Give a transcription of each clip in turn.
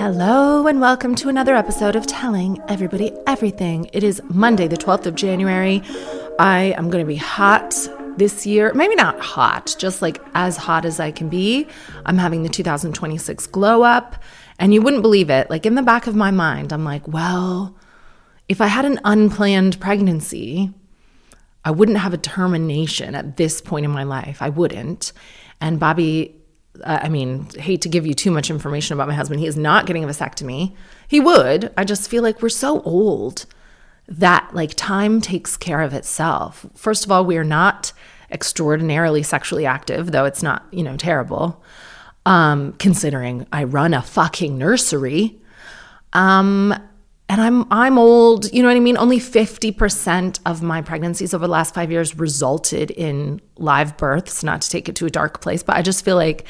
Hello and welcome to another episode of Telling Everybody Everything. It is Monday, the 12th of January. I am going to be hot this year. Maybe not hot, just like as hot as I can be. I'm having the 2026 glow up. And you wouldn't believe it. Like in the back of my mind, I'm like, well, if I had an unplanned pregnancy, I wouldn't have a termination at this point in my life. I wouldn't. And Bobby, hate to give you too much information about my husband. He is not getting a vasectomy. He would. I just feel like we're so old that like time takes care of itself. First of all, we are not extraordinarily sexually active, though it's not, terrible. Considering I run a fucking nursery. And I'm old, you know what I mean? Only 50% of my pregnancies over the last 5 years resulted in live births, not to take it to a dark place, but I just feel like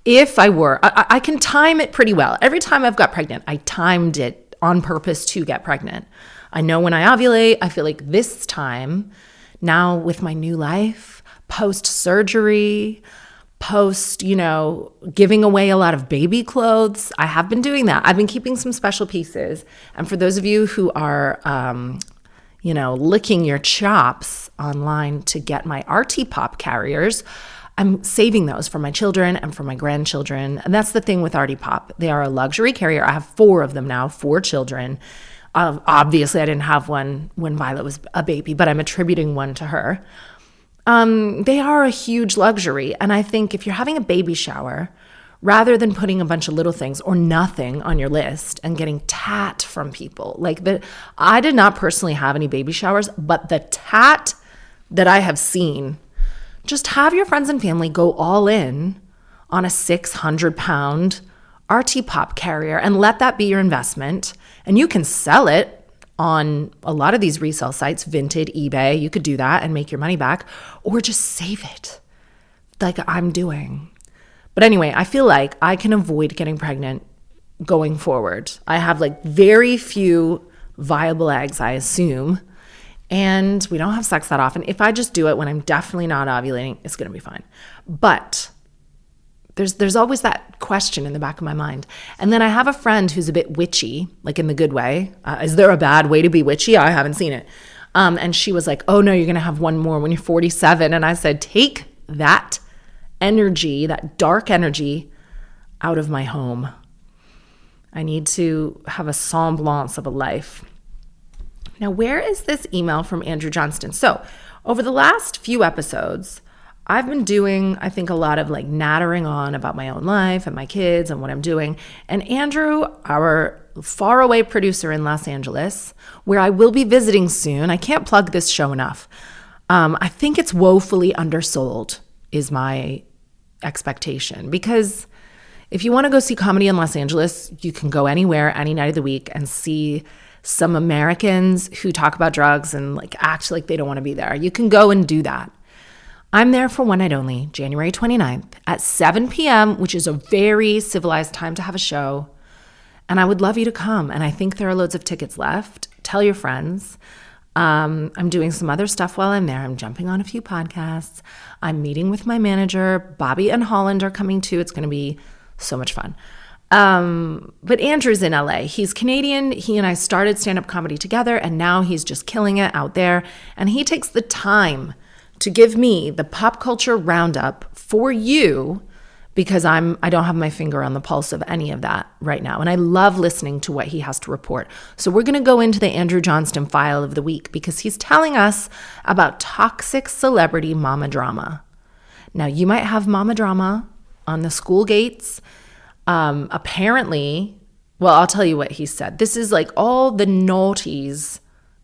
if I can time it pretty well. Every time I've got pregnant, I timed it on purpose to get pregnant. I know when I ovulate, I feel like this time, now with my new life, post-surgery, giving away a lot of baby clothes. I have been doing that. I've been keeping some special pieces. And for those of you who are, licking your chops online to get my RT Pop carriers, I'm saving those for my children and for my grandchildren. And that's the thing with RT Pop. They are a luxury carrier. I have 4 of them now, 4 children. Obviously, I didn't have one when Violet was a baby, but I'm attributing one to her. They are a huge luxury. And I think if you're having a baby shower, rather than putting a bunch of little things or nothing on your list and getting tat from people, I did not personally have any baby showers, but the tat that I have seen, just have your friends and family go all in on a 600-pound RT Pop carrier and let that be your investment. And you can sell it on a lot of these resale sites, Vinted, eBay. You could do that and make your money back, or just save it like I'm doing. But anyway, I feel like I can avoid getting pregnant going forward. I have very few viable eggs, I assume, and we don't have sex that often. If I just do it when I'm definitely not ovulating, it's going to be fine. But there's always that question in the back of my mind. And then I have a friend who's a bit witchy, like in the good way. Is there a bad way to be witchy? I haven't seen it. And she was like, oh no, you're going to have one more when you're 47. And I said, take that energy, that dark energy out of my home. I need to have a semblance of a life. Now, where is this email from Andrew Johnston? So over the last few episodes, I've been doing, I think, a lot of nattering on about my own life and my kids and what I'm doing. And Andrew, our faraway producer in Los Angeles, where I will be visiting soon, I can't plug this show enough. I think it's woefully undersold is my expectation, because if you want to go see comedy in Los Angeles, you can go anywhere, any night of the week, and see some Americans who talk about drugs and act like they don't want to be there. You can go and do that. I'm there for one night only, January 29th at 7 p.m., which is a very civilized time to have a show. And I would love you to come. And I think there are loads of tickets left. Tell your friends. I'm doing some other stuff while I'm there. I'm jumping on a few podcasts. I'm meeting with my manager. Bobby and Holland are coming too. It's going to be so much fun. But Andrew's in LA. He's Canadian. He and I started stand-up comedy together, and now he's just killing it out there. And he takes the time to give me the pop culture roundup for you, because I don't have my finger on the pulse of any of that right now. And I love listening to what he has to report. So we're going to go into the Andrew Johnston file of the week, because he's telling us about toxic celebrity mama drama. Now, you might have mama drama on the school gates. Apparently, well, I'll tell you what he said. This is all the noughties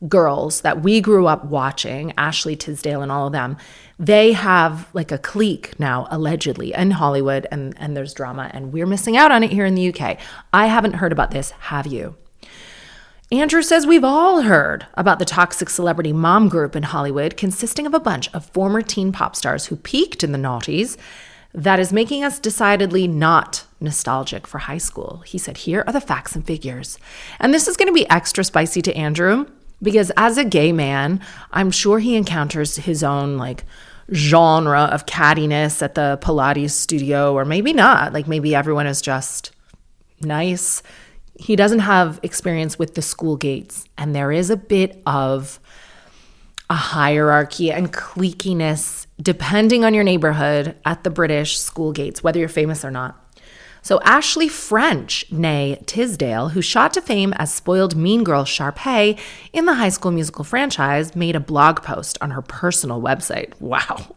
girls that we grew up watching, Ashley Tisdale and all of them, they have a clique now, allegedly, in Hollywood, and there's drama, and we're missing out on it here in the UK. I haven't heard about this. Have you? Andrew says we've all heard about the toxic celebrity mom group in Hollywood, consisting of a bunch of former teen pop stars who peaked in the noughties, that is making us decidedly not nostalgic for high school. He said, here are the facts and figures. And this is going to be extra spicy to Andrew, because as a gay man, I'm sure he encounters his own genre of cattiness at the Pilates studio, or maybe not. Maybe everyone is just nice. He doesn't have experience with the school gates. And there is a bit of a hierarchy and cliquiness depending on your neighborhood at the British school gates, whether you're famous or not. So Ashley French, née Tisdale, who shot to fame as spoiled mean girl Sharpay in the High School Musical franchise, made a blog post on her personal website. Wow.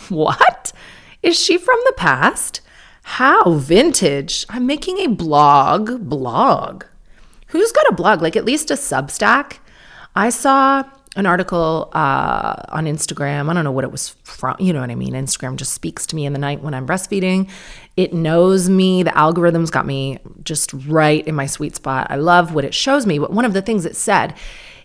What? Is she from the past? How vintage. I'm making a blog. Who's got a blog? Like at least a Substack? I saw an article on Instagram. I don't know what it was from. You know what I mean? Instagram just speaks to me in the night when I'm breastfeeding. It knows me. The algorithm's got me just right in my sweet spot. I love what it shows me. But one of the things it said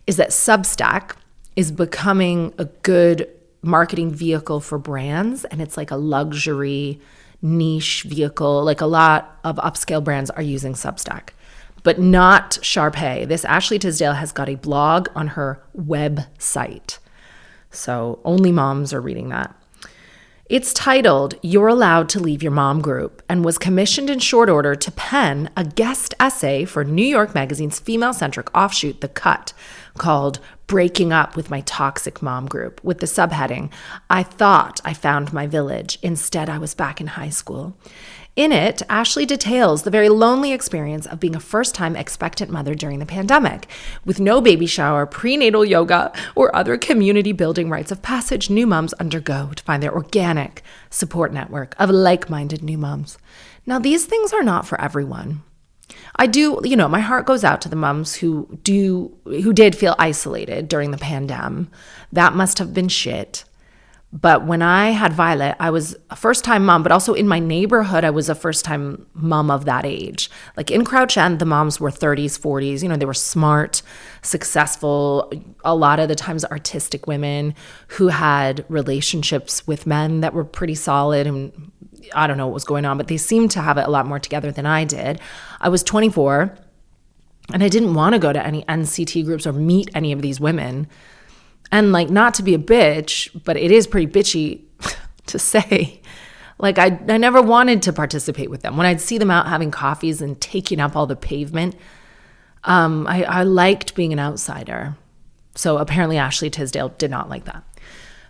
is that Substack is becoming a good marketing vehicle for brands. And it's like a luxury niche vehicle. Like a lot of upscale brands are using Substack. But not Sharpay. This Ashley Tisdale has got a blog on her website. So only moms are reading that. It's titled, You're Allowed to Leave Your Mom Group, and was commissioned in short order to pen a guest essay for New York Magazine's female-centric offshoot, The Cut, called Breaking Up with My Toxic Mom Group, with the subheading, I thought I found my village. Instead, I was back in high school. In it, Ashley details the very lonely experience of being a first-time expectant mother during the pandemic. With no baby shower, prenatal yoga, or other community-building rites of passage new moms undergo to find their organic support network of like-minded new moms. Now, these things are not for everyone. I do, my heart goes out to the moms who did feel isolated during the pandemic. That must have been shit. But when I had Violet, I was a first-time mom, but also in my neighborhood, I was a first-time mom of that age. Like in Crouch End, the moms were 30s, 40s. They were smart, successful, a lot of the times artistic women who had relationships with men that were pretty solid. And I don't know what was going on, but they seemed to have it a lot more together than I did. I was 24, and I didn't want to go to any NCT groups or meet any of these women. And not to be a bitch, but it is pretty bitchy to say. I never wanted to participate with them. When I'd see them out having coffees and taking up all the pavement, I liked being an outsider. So apparently Ashley Tisdale did not like that.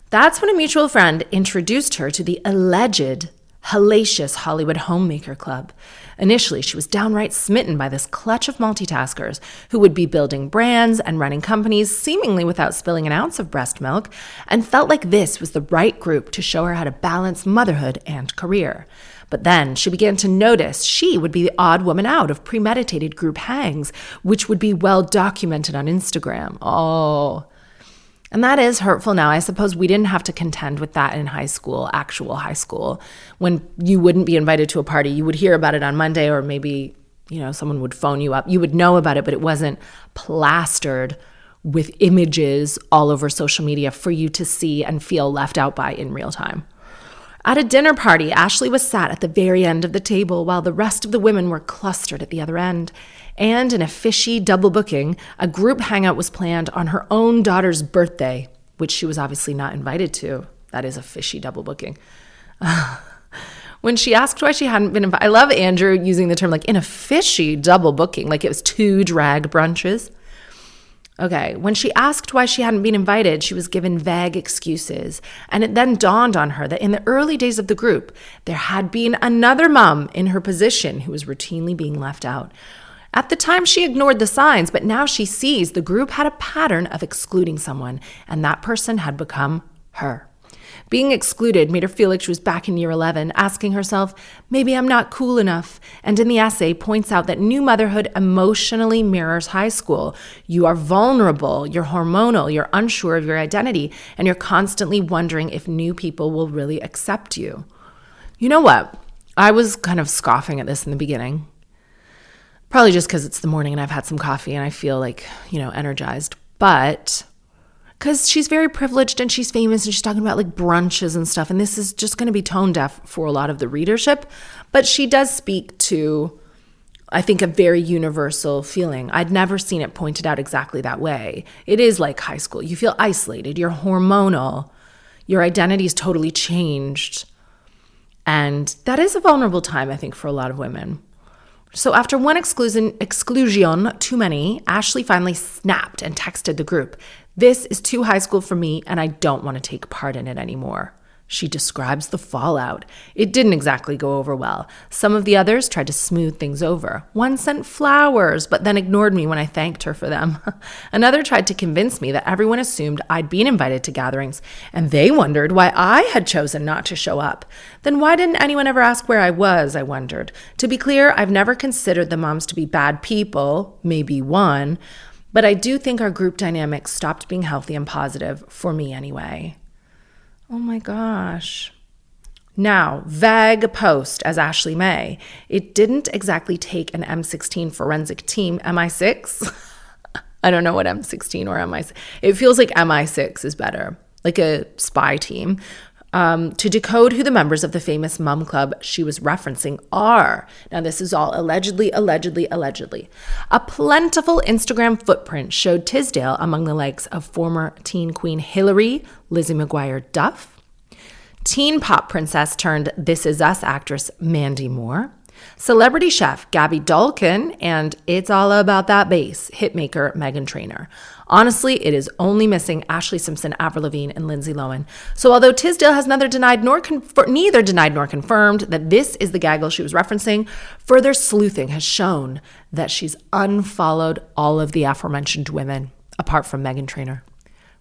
That's when a mutual friend introduced her to the alleged hellacious Hollywood Homemaker Club. Initially, she was downright smitten by this clutch of multitaskers who would be building brands and running companies seemingly without spilling an ounce of breast milk, and felt like this was the right group to show her how to balance motherhood and career. But then she began to notice she would be the odd woman out of premeditated group hangs, which would be well documented on Instagram. Oh, and that is hurtful now. I suppose we didn't have to contend with that in high school, actual high school, when you wouldn't be invited to a party. You would hear about it on Monday, or maybe, someone would phone you up. You would know about it, but it wasn't plastered with images all over social media for you to see and feel left out by in real time. At a dinner party, Ashley was sat at the very end of the table while the rest of the women were clustered at the other end. And in a fishy double booking, a group hangout was planned on her own daughter's birthday, which she was obviously not invited to. That is a fishy double booking. When she asked why she hadn't been invited, I love Andrew using the term in a fishy double booking, like it was 2 drag brunches. Okay, when she asked why she hadn't been invited, she was given vague excuses. And it then dawned on her that in the early days of the group, there had been another mom in her position who was routinely being left out. At the time, she ignored the signs, but now she sees the group had a pattern of excluding someone, and that person had become her. Being excluded made her feel like she was back in year 11, asking herself, maybe I'm not cool enough. And in the essay points out that new motherhood emotionally mirrors high school. You are vulnerable, you're hormonal, you're unsure of your identity, and you're constantly wondering if new people will really accept you. You know what? I was kind of scoffing at this in the beginning. Probably just because it's the morning and I've had some coffee and I feel energized. But because she's very privileged and she's famous and she's talking about brunches and stuff. And this is just going to be tone deaf for a lot of the readership. But she does speak to, I think, a very universal feeling. I'd never seen it pointed out exactly that way. It is like high school. You feel isolated. You're hormonal. Your identity is totally changed. And that is a vulnerable time, I think, for a lot of women. So after one exclusion too many, Ashley finally snapped and texted the group, "This is too high school for me and I don't want to take part in it anymore." She describes the fallout. It didn't exactly go over well. Some of the others tried to smooth things over. One sent flowers, but then ignored me when I thanked her for them. Another tried to convince me that everyone assumed I'd been invited to gatherings, and they wondered why I had chosen not to show up. Then why didn't anyone ever ask where I was, I wondered. To be clear, I've never considered the moms to be bad people, maybe one, but I do think our group dynamic stopped being healthy and positive, for me anyway. Oh my gosh. Now, vague post as Ashley May. It didn't exactly take an M16 forensic team, MI6. I don't know what M16 or MI6. It feels like MI6 is better, like a spy team, to decode who the members of the famous mum club she was referencing are. Now, this is all allegedly. A plentiful Instagram footprint showed Tisdale among the likes of former teen queen Hillary, Lizzie McGuire Duff, teen pop princess turned This Is Us actress Mandy Moore, celebrity chef Gabby Dolkin, and It's All About That Bass hitmaker Meghan Trainor. Honestly, it is only missing Ashley Simpson, Avril Lavigne, and Lindsay Lohan. So although Tisdale has neither denied nor confirmed that this is the gaggle she was referencing, further sleuthing has shown that she's unfollowed all of the aforementioned women, apart from Meghan Trainor.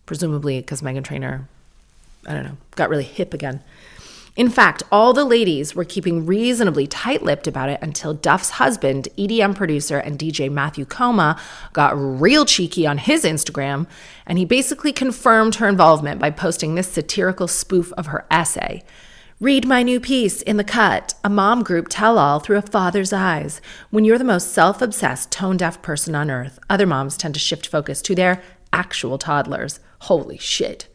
Presumably because Meghan Trainor, I don't know, got really hip again. In fact, all the ladies were keeping reasonably tight-lipped about it until Duff's husband, EDM producer and DJ Matthew Coma, got real cheeky on his Instagram, and he basically confirmed her involvement by posting this satirical spoof of her essay. "Read my new piece, In the Cut, a mom group tell-all through a father's eyes. When you're the most self-obsessed, tone-deaf person on earth, other moms tend to shift focus to their actual toddlers. Holy shit."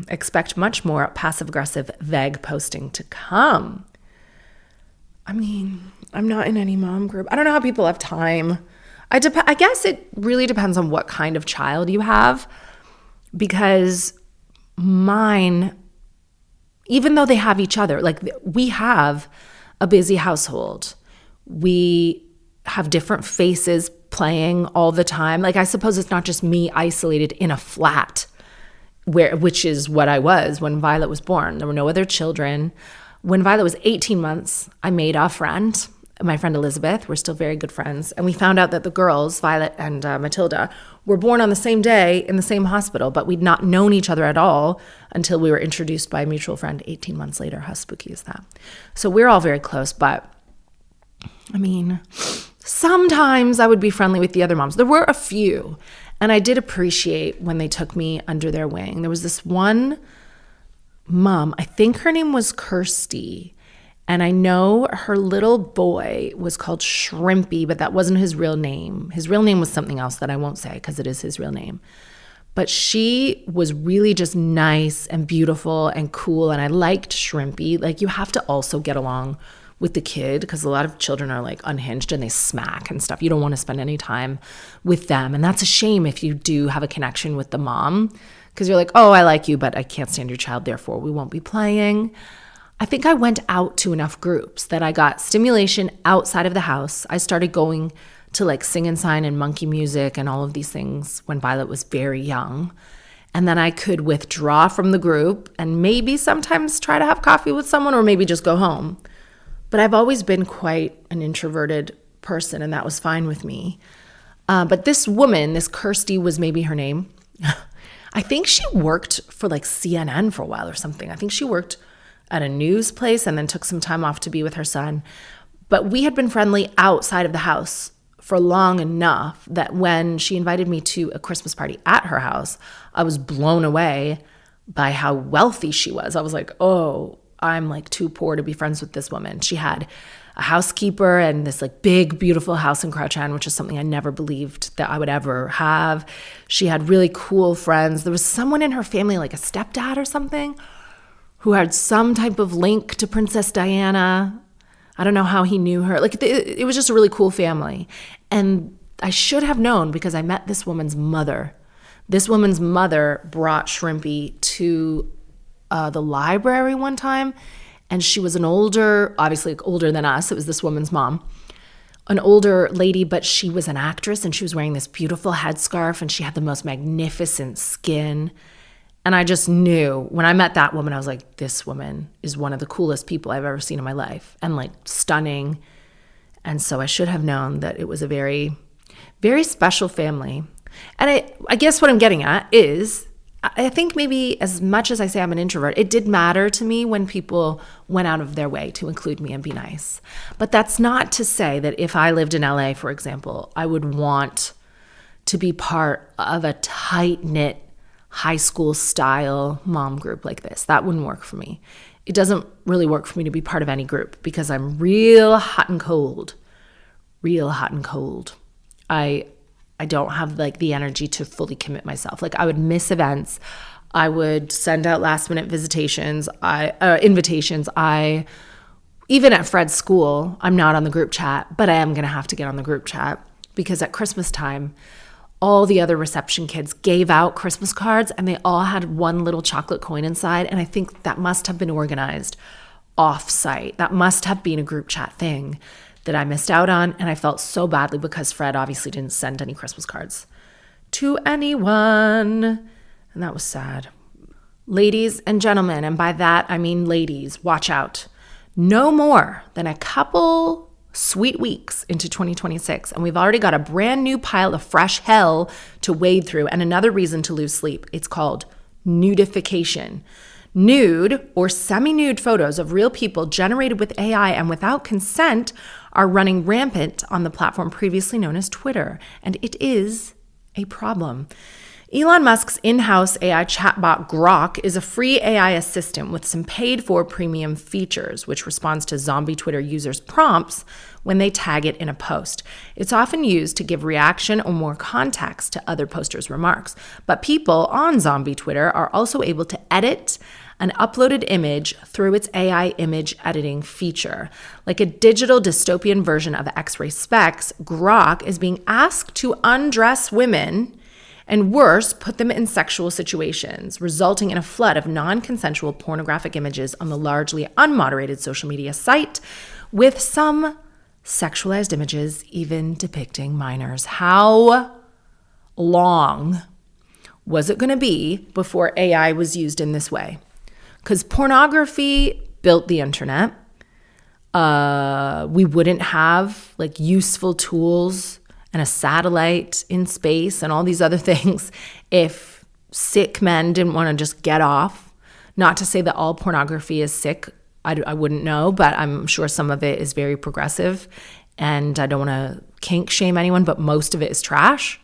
Expect much more passive-aggressive, vague posting to come. I mean, I'm not in any mom group. I don't know how people have time. I guess it really depends on what kind of child you have, because mine, even though they have each other, like we have a busy household. We have different faces playing all the time. Like, I suppose it's not just me isolated in a flat, which is what I was when Violet was born. There were no other children. When Violet was 18 months, I made a friend, my friend Elizabeth. We're still very good friends. And we found out that the girls, Violet and Matilda, were born on the same day in the same hospital, but we'd not known each other at all until we were introduced by a mutual friend 18 months later. How spooky is that? So we're all very close, but I mean, sometimes I would be friendly with the other moms. There were a few. And I did appreciate when they took me under their wing. There was this one mom, I think her name was Kirsty, and I know her little boy was called Shrimpy, but that wasn't his real name. His real name was something else that I won't say because it is his real name. But she was really just nice and beautiful and cool, and I liked Shrimpy. Like, you have to also get along with the kid, because a lot of children are like unhinged and they smack and stuff. You don't want to spend any time with them. And that's a shame if you do have a connection with the mom, because you're like, oh, I like you, but I can't stand your child, therefore we won't be playing. I think I went out to enough groups that I got stimulation outside of the house. I started going to like Sing and Sign and monkey music and all of these things when Violet was very young. And then I could withdraw from the group and maybe sometimes try to have coffee with someone, or maybe just go home. But I've always been quite an introverted person, and that was fine with me. But this woman, this Kirsty was maybe her name. I think she worked for like CNN for a while or something. I think she worked at a news place and then took some time off to be with her son. But we had been friendly outside of the house for long enough that when she invited me to a Christmas party at her house, I was blown away by how wealthy she was. I was like, oh, I'm like too poor to be friends with this woman. She had a housekeeper and this like big, beautiful house in Crouch End, which is something I never believed that I would ever have. She had really cool friends. There was someone in her family, like a stepdad or something, who had some type of link to Princess Diana. I don't know how he knew her. Like, it was just a really cool family. And I should have known because I met this woman's mother. This woman's mother brought Shrimpy to the library one time, And she was obviously older than us. It was this woman's mom, an older lady, but she was an actress and she was wearing this beautiful headscarf and she had the most magnificent skin. And I just knew when I met that woman, I was like, this woman is one of the coolest people I've ever seen in my life, and like stunning. And so I should have known that it was a very, very special family. And I guess what I'm getting at is, I think maybe as much as I say I'm an introvert, it did matter to me when people went out of their way to include me and be nice. But that's not to say that if I lived in LA, for example, I would want to be part of a tight-knit high school style mom group like this. That wouldn't work for me. It doesn't really work for me to be part of any group because I'm real hot and cold. I don't have like the energy to fully commit myself. Like I would miss events. I would send out last minute invitations. Even at Fred's school, I'm not on the group chat, but I am going to have to get on the group chat because at Christmas time, all the other reception kids gave out Christmas cards and they all had one little chocolate coin inside. And I think that must have been organized off-site. That must have been a group chat thing that I missed out on. And I felt so badly because Fred obviously didn't send any Christmas cards to anyone. And that was sad. Ladies and gentlemen, and by that I mean ladies, watch out. No more than a couple sweet weeks into 2026, and we've already got a brand new pile of fresh hell to wade through and another reason to lose sleep. It's called nudification. Nude or semi-nude photos of real people generated with AI and without consent are running rampant on the platform previously known as Twitter, and it is a problem. Elon Musk's in-house AI chatbot Grok is a free AI assistant with some paid-for premium features, which responds to zombie Twitter users' prompts when they tag it in a post. It's often used to give reaction or more context to other posters' remarks. But people on zombie Twitter are also able to edit an uploaded image through its AI image editing feature. Like a digital dystopian version of X-ray specs, Grok is being asked to undress women and worse, put them in sexual situations, resulting in a flood of non-consensual pornographic images on the largely unmoderated social media site, with some sexualized images even depicting minors. How long was it going to be before AI was used in this way? Because pornography built the internet. We wouldn't have like useful tools and a satellite in space and all these other things if sick men didn't want to just get off. Not to say that all pornography is sick. I wouldn't know, but I'm sure some of it is very progressive. And I don't want to kink shame anyone, but most of it is trash.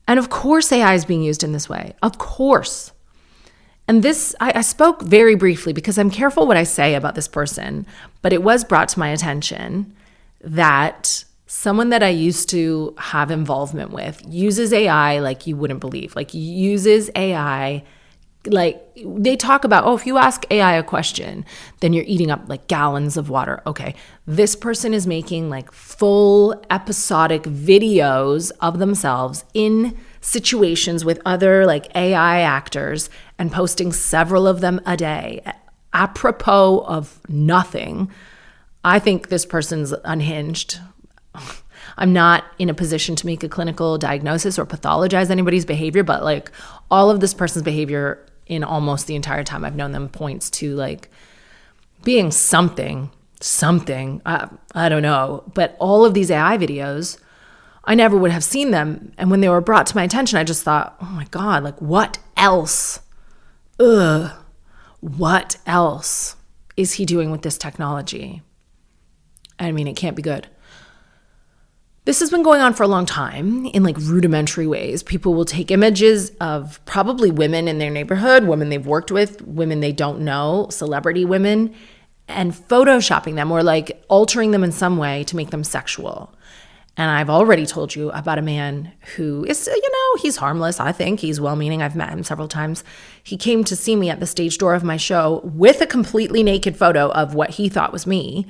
And of course AI is being used in this way. Of course. And this, I spoke very briefly because I'm careful what I say about this person, but it was brought to my attention that someone that I used to have involvement with uses AI like you wouldn't believe. Like uses AI, like they talk about, oh, if you ask AI a question, then you're eating up like gallons of water. Okay, this person is making like full episodic videos of themselves in situations with other like AI actors and posting several of them a day, apropos of nothing. I think this person's unhinged. I'm not in a position to make a clinical diagnosis or pathologize anybody's behavior, but like all of this person's behavior in almost the entire time I've known them points to like being something, I don't know. But all of these AI videos, I never would have seen them. And when they were brought to my attention, I just thought, oh my God, like what else? What else is he doing with this technology? I mean, it can't be good. This has been going on for a long time in like rudimentary ways. People will take images of probably women in their neighborhood, women they've worked with, women they don't know, celebrity women, and photoshopping them or like altering them in some way to make them sexual. And I've already told you about a man who is, he's harmless. I think he's well-meaning. I've met him several times. He came to see me at the stage door of my show with a completely naked photo of what he thought was me,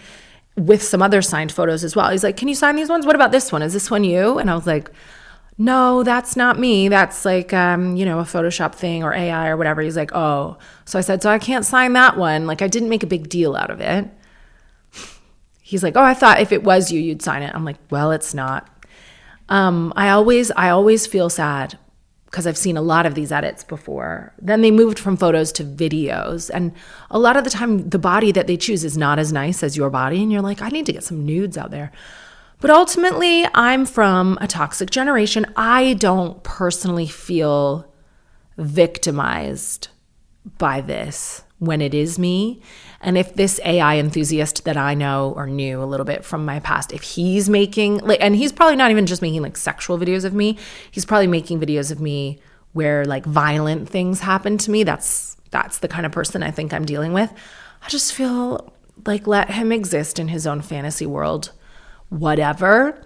with some other signed photos as well. He's like, can you sign these ones? What about this one? Is this one you? And I was like, no, that's not me. That's like, a Photoshop thing or AI or whatever. He's like, oh. So I said, so I can't sign that one. Like, I didn't make a big deal out of it. He's like, oh, I thought if it was you, you'd sign it. I'm like, well, it's not. I always feel sad because I've seen a lot of these edits before. Then they moved from photos to videos. And a lot of the time, the body that they choose is not as nice as your body. And you're like, I need to get some nudes out there. But ultimately, I'm from a toxic generation. I don't personally feel victimized by this when it is me. And if this AI enthusiast that I know or knew a little bit from my past, if he's making, and he's probably not even just making like sexual videos of me, he's probably making videos of me where like violent things happen to me. That's the kind of person I think I'm dealing with. I just feel like let him exist in his own fantasy world. Whatever.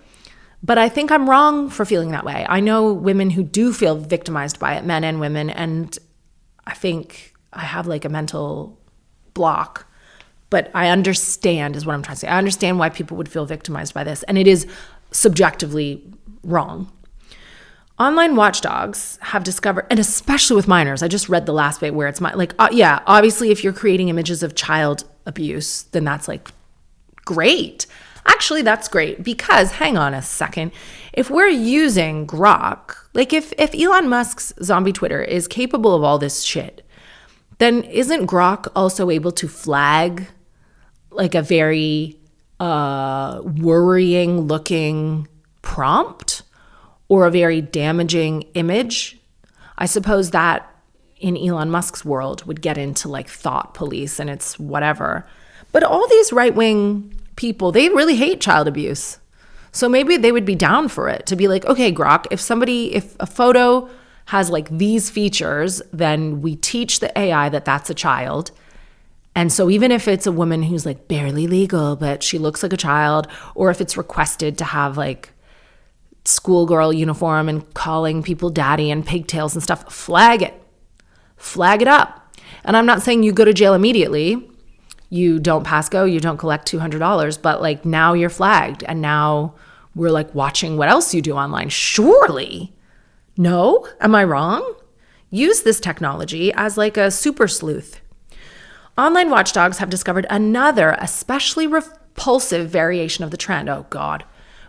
But I think I'm wrong for feeling that way. I know women who do feel victimized by it, men and women, and I think I have like a mental block. But I understand is what I'm trying to say. I understand why people would feel victimized by this, and it is subjectively wrong. Online watchdogs have discovered, and especially with minors, I just read the last bit where it's obviously if you're creating images of child abuse, then that's like great. Actually, that's great because, hang on a second, if we're using Grok, like if Elon Musk's zombie Twitter is capable of all this shit, then isn't Grok also able to flag like a very worrying looking prompt or a very damaging image? I suppose that in Elon Musk's world would get into like thought police and it's whatever. But all these right-wing people, they really hate child abuse. So maybe they would be down for it to be like, okay, Grok, if a photo has like these features, then we teach the AI that that's a child. And so even if it's a woman who's like barely legal, but she looks like a child, or if it's requested to have like schoolgirl uniform and calling people daddy and pigtails and stuff, flag it up. And I'm not saying you go to jail immediately. You don't pass go, you don't collect $200, but like now you're flagged and now we're like watching what else you do online. Surely. No? Am I wrong? Use this technology as like a super sleuth. Online watchdogs have discovered another especially repulsive variation of the trend. Oh God.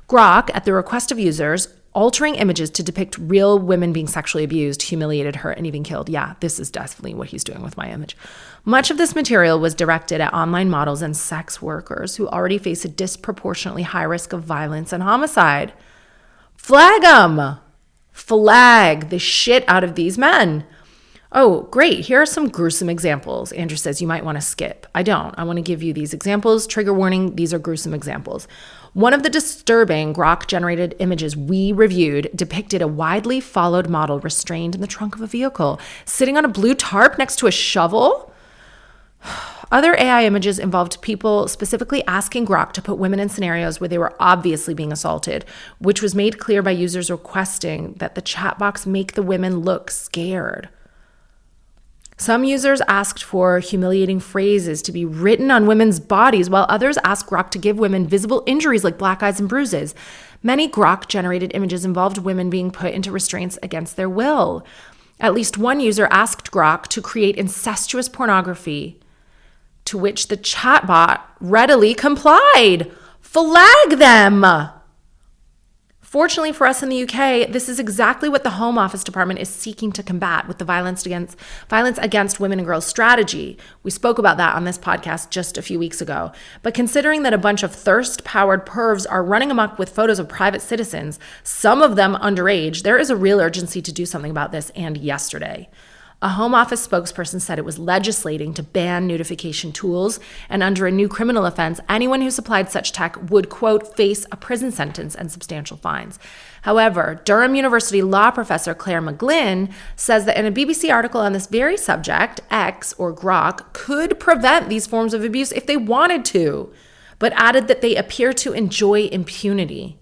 Grok, at the request of users, altering images to depict real women being sexually abused, humiliated, hurt, and even killed. Yeah, this is definitely what he's doing with my image. Much of this material was directed at online models and sex workers who already face a disproportionately high risk of violence and homicide. Flag them! Flag the shit out of these men. Oh, great. Here are some gruesome examples. Andrew says you might want to skip. I don't. I want to give you these examples. Trigger warning, these are gruesome examples. One of the disturbing Grok-generated images we reviewed depicted a widely followed model restrained in the trunk of a vehicle, sitting on a blue tarp next to a shovel. Other AI images involved people specifically asking Grok to put women in scenarios where they were obviously being assaulted, which was made clear by users requesting that the chat box make the women look scared. Some users asked for humiliating phrases to be written on women's bodies, while others asked Grok to give women visible injuries like black eyes and bruises. Many Grok-generated images involved women being put into restraints against their will. At least one user asked Grok to create incestuous pornography, to which the chatbot readily complied. Flag them! Fortunately for us in the UK, this is exactly what the Home Office Department is seeking to combat with the Violence Against Women and Girls strategy. We spoke about that on this podcast just a few weeks ago. But considering that a bunch of thirst-powered pervs are running amok with photos of private citizens, some of them underage, there is a real urgency to do something about this, and yesterday. A Home Office spokesperson said it was legislating to ban nudification tools, and under a new criminal offense, anyone who supplied such tech would, quote, face a prison sentence and substantial fines. However, Durham University law professor Claire McGlynn says that in a BBC article on this very subject, X, or Grok, could prevent these forms of abuse if they wanted to, but added that they appear to enjoy impunity.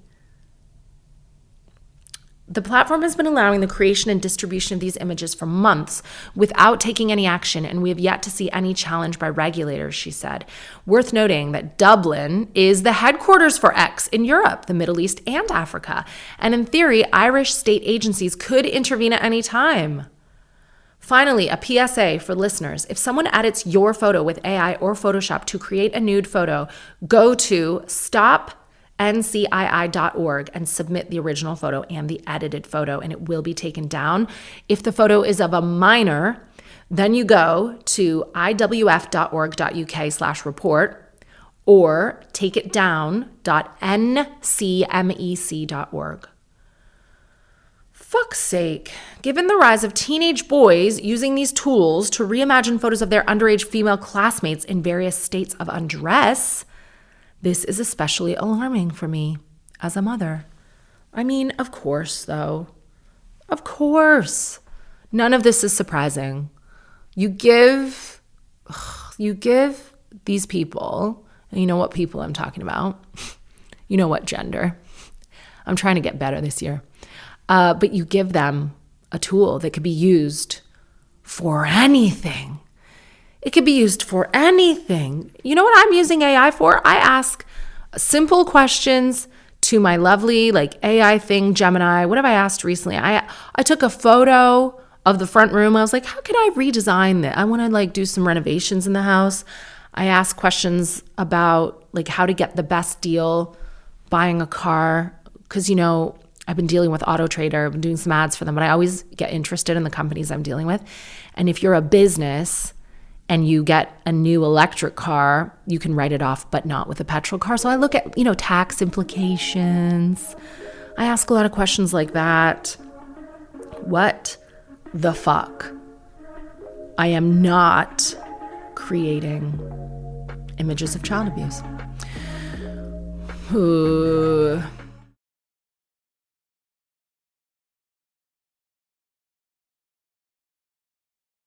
The platform has been allowing the creation and distribution of these images for months without taking any action, and we have yet to see any challenge by regulators, she said. Worth noting that Dublin is the headquarters for X in Europe, the Middle East, and Africa. And in theory, Irish state agencies could intervene at any time. Finally, a PSA for listeners. If someone edits your photo with AI or Photoshop to create a nude photo, go to stopncii.org and submit the original photo and the edited photo, and it will be taken down. If the photo is of a minor, then you go to iwf.org.uk/report or takeitdown.ncmec.org. Fuck's sake. Given the rise of teenage boys using these tools to reimagine photos of their underage female classmates in various states of undress, this is especially alarming for me as a mother. I mean, of course, though. Of course. None of this is surprising. You give these people, and you know what people I'm talking about. You know what gender. I'm trying to get better this year. But you give them a tool that could be used for anything. It could be used for anything. You know what I'm using AI for? I ask simple questions to my lovely AI thing, Gemini. What have I asked recently? I took a photo of the front room. I was like, how could I redesign that? I want to do some renovations in the house. I asked questions about how to get the best deal buying a car. Because, I've been dealing with Auto Trader. I've been doing some ads for them, but I always get interested in the companies I'm dealing with. And if you're a business and you get a new electric car, you can write it off, but not with a petrol car. So I look at, tax implications. I ask a lot of questions like that. What the fuck? I am not creating images of child abuse. Ooh.